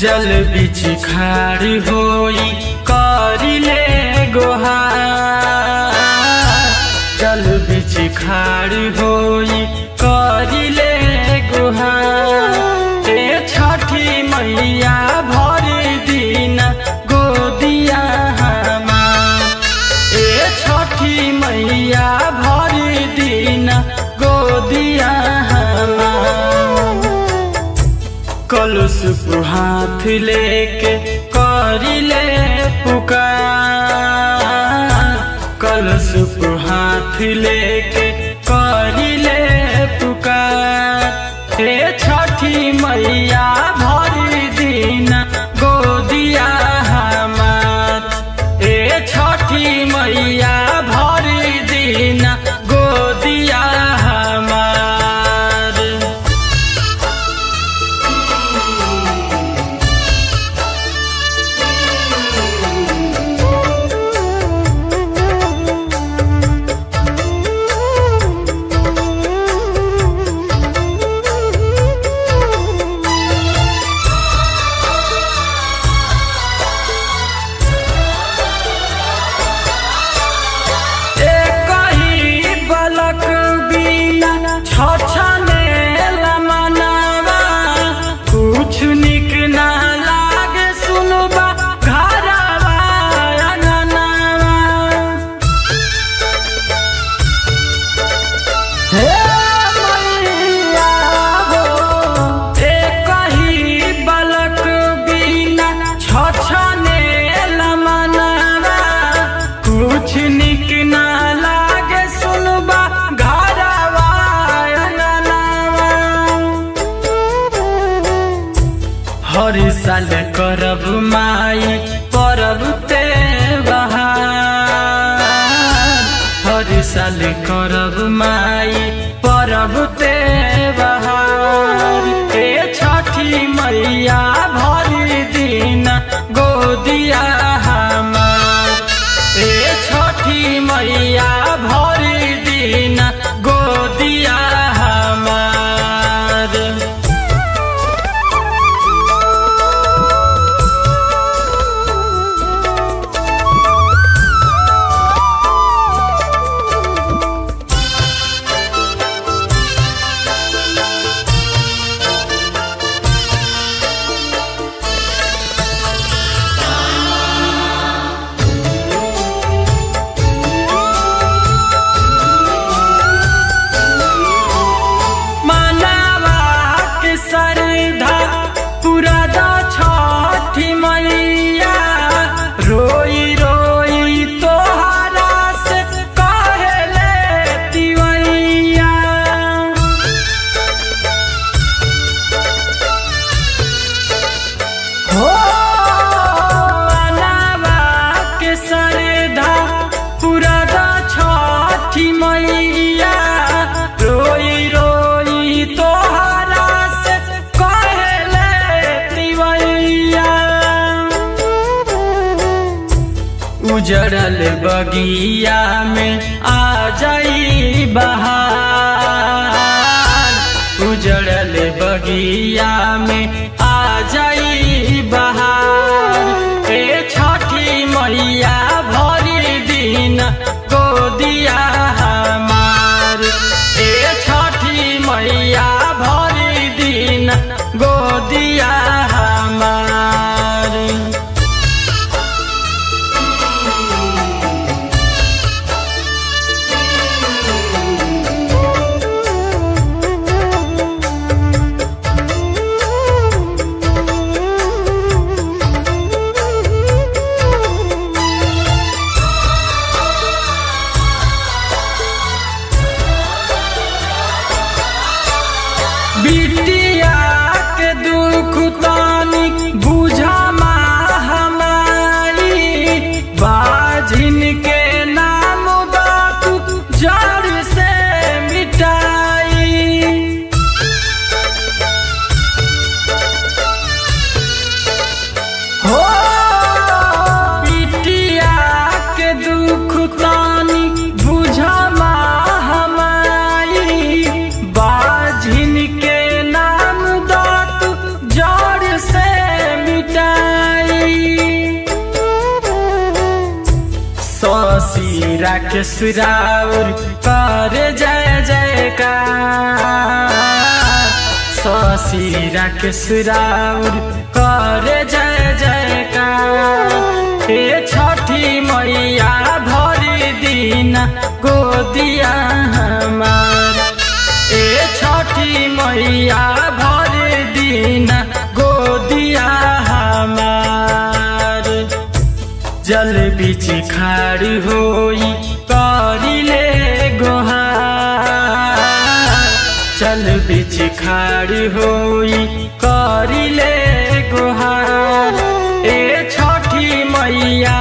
जल बिच खाड़ होई करिले गोहार, जल बिच खाड़ होई करिले गोहार। ए छठी मैया भरी दिन गोदिया हमार, ए छठी मैया भरी दिन गोदिया हमार। कलश हाथ लेके करिले पुकार, कलश हाथ लेके करिले पुकार। हे छठी मैया भरी दिन गोदिया हमार, हे छठी मैया भरी दिन गोदिया हमार। छछने लमनवा कुछ निक ना लागे सुनबा घरवा अंगनवा। हे मैया हो एक ही बालक बिना छछने लमनवा कुछ निक ना लागे सुनबा हर साल करब माई परब त्योहार, हर साल करब माई परब त्योहार। ए छठी मैया भरी दिन गोदिया हमार, ए छठी मैया भरी दिन गोदिया हमार। उजड़ल बगिया में आ जाई बहार, उजड़ल बगिया में आ जाई बहार। ए छठी मैया भरी दिन गोदिया हमार, ए छठी मैया भरी दिन गोदिया हमार। बिटिया के दुख तो राकेश राउर कर जय जयकार शशि राकेश राउर कर जय जयकार हे छठी मैया भरी दीना गोदिया हमार ए छठी मैया भरी दीना गोदिया हमार जल बीच खाड़ होई करिले गोहार जल बीच खाड़ होई करिले गोहार ए छठी मैया